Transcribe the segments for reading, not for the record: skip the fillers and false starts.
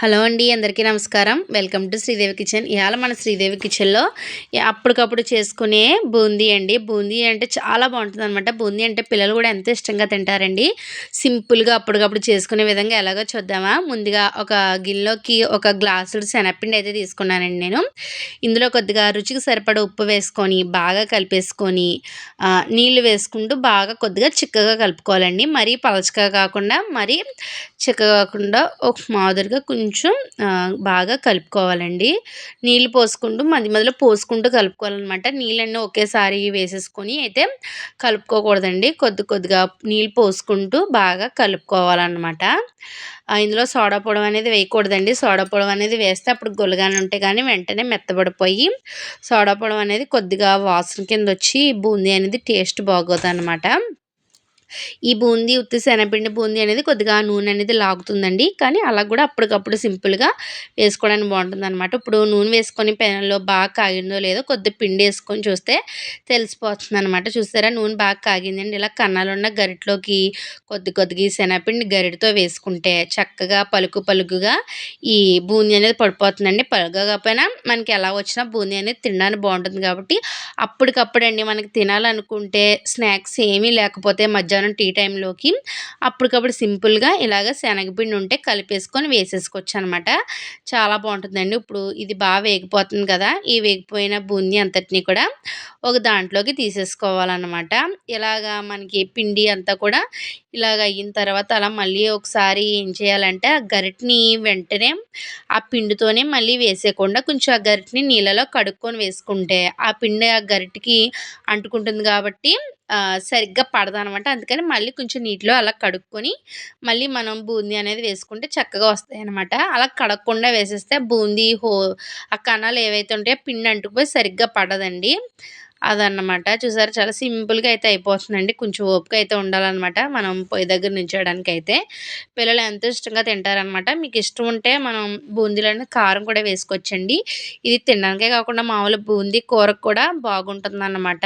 Hello అండి, అందరికీ నమస్కారం. Welcome to Sridevi kitchen. ఇవాళ మన శ్రీదేవి కిచెన్లో అప్పటికప్పుడు చేసుకునే బూందీ అండి. బూందీ అంటే చాలా బాగుంటుంది అనమాట. బూందీ అంటే పిల్లలు కూడా ఎంతో ఇష్టంగా తింటారండి. సింపుల్గా అప్పటికప్పుడు చేసుకునే విధంగా ఎలాగో చూద్దామా. ముందుగా ఒక గిన్నెలోకి ఒక గ్లాసుడు శనగపిండి అయితే తీసుకున్నానండి నేను. ఇందులో కొద్దిగా రుచికి సరిపడా ఉప్పు వేసుకొని బాగా కలిపేసుకొని నీళ్లు వేసుకుంటూ బాగా కొద్దిగా చిక్కగా కలుపుకోవాలండి. మరీ పలచగా కాకుండా మరీ చిక్కగా కాకుండా ఒక మాదిరిగా కొంచెం బాగా కలుపుకోవాలండి. నీళ్ళు పోసుకుంటూ మధ్య మధ్యలో పోసుకుంటూ కలుపుకోవాలనమాట. నీళ్ళన్నీ ఒకేసారి వేసేసుకొని అయితే కలుపుకోకూడదండి. కొద్ది కొద్దిగా నీళ్ళు పోసుకుంటూ బాగా కలుపుకోవాలన్నమాట. ఇందులో సోడా పొడి అనేది వేయకూడదండి. సోడా పొడి అనేది వేస్తే అప్పుడు గుల్లగానే ఉంటే కానీ వెంటనే మెత్తబడిపోయి సోడా పొడి అనేది కొద్దిగా వాసన కింద వచ్చి బూందీ అనేది టేస్ట్ బాగోదన్నమాట. ఈ బూందీ ఉత్తి శనగపిండి బూందీ అనేది కొద్దిగా నూనె అనేది లాగుతుందండి. కానీ అలా కూడా అప్పటికప్పుడు సింపుల్గా వేసుకోవడానికి బాగుంటుందన్నమాట. ఇప్పుడు నూనె వేసుకొని పెనంలో బాగా కాగిందో లేదో కొద్దిగా పిండి వేసుకొని చూస్తే తెలిసిపోతుంది అనమాట. చూసారా, నూనె బాగా కాగిందండి. ఇలా కన్నాలున్న గరిటలోకి కొద్దిగా ఈ శనగపిండి గరిటతో వేసుకుంటే చక్కగా పలుకు పలుకుగా ఈ బూందీ అనేది పడిపోతుందండి. పలుగా కాకపోయినా మనకి ఎలా వచ్చినా బూందీ అనేది తినడానికి బాగుంటుంది కాబట్టి అప్పటికప్పుడండి మనకి తినాలనుకుంటే స్నాక్స్ ఏమీ లేకపోతే మధ్యాహ్నం టీ టైంలోకి అప్పటికప్పుడు సింపుల్గా ఇలాగ శనగపిండి ఉంటే కలిపేసుకొని వేసేసుకోవచ్చు అనమాట. చాలా బాగుంటుందండి. ఇప్పుడు ఇది బాగా వేగిపోతుంది కదా, ఈ వేగిపోయిన బూందీ అంతటిని కూడా ఒక దాంట్లోకి తీసేసుకోవాలన్నమాట. ఇలాగా మనకి పిండి అంతా కూడా ఇలాగ అయిన తర్వాత అలా మళ్ళీ ఒకసారి ఏం చేయాలంటే ఆ గరిటని వెంటనే ఆ పిండితోనే మళ్ళీ వేసేయకుండా కొంచెం ఆ గరిటని నీళ్ళలో కడుక్కొని వేసుకుంటే ఆ పిండి ఆ గరిటకి అంటుకుంటుంది కాబట్టి సరిగ్గా పడదనమాట. అందుకని మళ్ళీ కొంచెం నీటిలో అలా కడుక్కొని మళ్ళీ మనం బూందీ అనేది వేసుకుంటే చక్కగా వస్తాయి అనమాట. అలా కడగకుండా వేసేస్తే బూందీ ఆ కణాలు ఏవైతే ఉంటాయో పిండి అంటుకుపోయి సరిగ్గా పడదండి. అదన్నమాట. చూసారా, చాలా సింపుల్గా అయితే అయిపోతుందండి. కొంచెం ఓపిక అయితే ఉండాలన్నమాట మనం పొయ్యి దగ్గర నుంచోడానికైతే. పిల్లలు ఎంతో ఇష్టంగా తింటారనమాట. మీకు ఇష్టం ఉంటే మనం బూందీలోనే కారం కూడా వేసుకోవచ్చండి. ఇది తినడానికే కాకుండా మామూలు బూందీ కూరకు కూడా బాగుంటుందన్నమాట.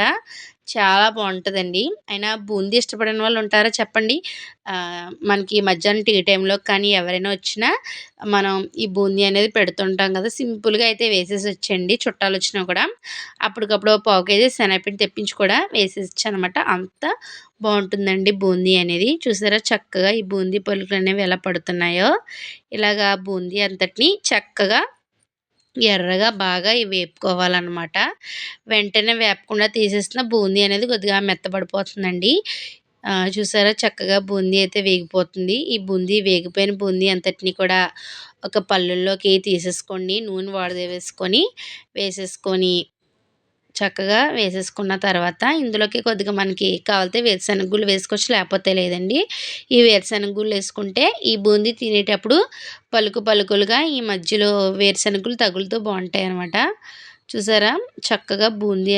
చాలా బాగుంటుందండి. అయినా బూందీ ఇష్టపడని వాళ్ళు ఉంటారా చెప్పండి. మనకి మధ్యాహ్నం టీ టైంలో కానీ ఎవరైనా వచ్చినా మనం ఈ బూందీ అనేది పెడుతుంటాం కదా, సింపుల్గా అయితే వేసేసి వచ్చండి. చుట్టాలు వచ్చినా కూడా అప్పటికప్పుడు పావు కేజీ శనగపిండి తెప్పించి కూడా వేసేయచ్చు అనమాట. అంత బాగుంటుందండి బూందీ అనేది. చూసారా, చక్కగా ఈ బూందీ పలుకులు అనేవి ఎలా పడుతున్నాయో. ఇలాగా బూందీ అంతటిని చక్కగా ఎర్రగా బాగా వేపుకోవాలన్నమాట. వెంటనే వేపకుండా తీసేసిన బూందీ అనేది కొద్దిగా మెత్తబడిపోతుందండి. చూసారా, చక్కగా బూందీ అయితే వేగిపోతుంది. ఈ బూందీ వేగిపోయిన బూందీ అంతటిని కూడా ఒక పళ్ళుల్లోకి తీసేసుకోండి. నూనె వేసేసుకొని చక్కగా వేసేసుకున్న తర్వాత ఇందులోకి కొద్దిగా మనకి కావాలితే వేరుశనగ గుళ్ళు వేసుకోవచ్చు, లేకపోతే లేదండి. ఈ వేరుశనగ గుళ్ళు వేసుకుంటే ఈ బూందీ తినేటప్పుడు పలుకులుగా ఈ మధ్యలో వేరుశనగ గుళ్ళు తగులుతూ బాగుంటాయి అనమాట. చూసారా, చక్కగా బూందీ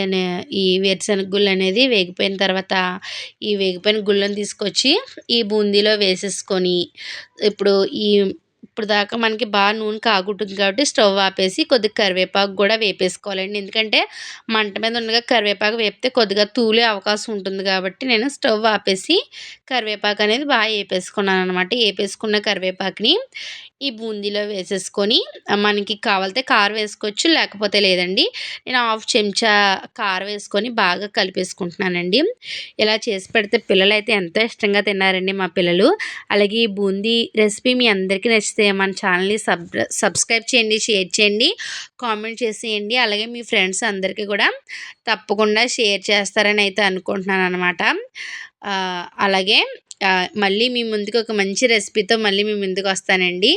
ఈ వేరుశనగ గుళ్ళు అనేది వేగిపోయిన తర్వాత ఈ వేగిపోయిన గుళ్ళను తీసుకొచ్చి ఈ బూందీలో వేసేసుకొని ఇప్పుడు ఇప్పుడు దాకా మనకి బాగా నూనె కాగుంటుంది కాబట్టి స్టవ్ ఆపేసి కొద్దిగా కరివేపాకు కూడా వేపేసుకోవాలండి. ఎందుకంటే మంట మీద ఉండగా కరివేపాకు వేపితే కొద్దిగా తూలే అవకాశం ఉంటుంది కాబట్టి నేను స్టవ్ ఆపేసి కరివేపాకు అనేది బాగా వేపేసుకున్నాను అనమాట. వేపేసుకున్న కరివేపాకుని ఈ బూందీలో వేసేసుకొని మనకి కావాలితే కారం వేసుకోవచ్చు, లేకపోతే లేదండి. నేను హాఫ్ చెంచా కారం వేసుకొని బాగా కలిపేసుకుంటున్నానండి. ఇలా చేసి పెడితే పిల్లలైతే ఎంతో ఇష్టంగా తిన్నారండి మా పిల్లలు. అలాగే ఈ బూందీ రెసిపీ మీ అందరికీ నచ్చితే మన ఛానల్ని సబ్స్క్రైబ్ చేయండి, షేర్ చేయండి, కామెంట్ చేసేయండి. అలాగే మీ ఫ్రెండ్స్ అందరికీ కూడా తప్పకుండా షేర్ చేస్తారని అయితే అనుకుంటున్నాను అనమాట. అలాగే మళ్ళీ మీ ముందుకు ఒక మంచి రెసిపీతో మళ్ళీ మీ ముందుకు వస్తానండి.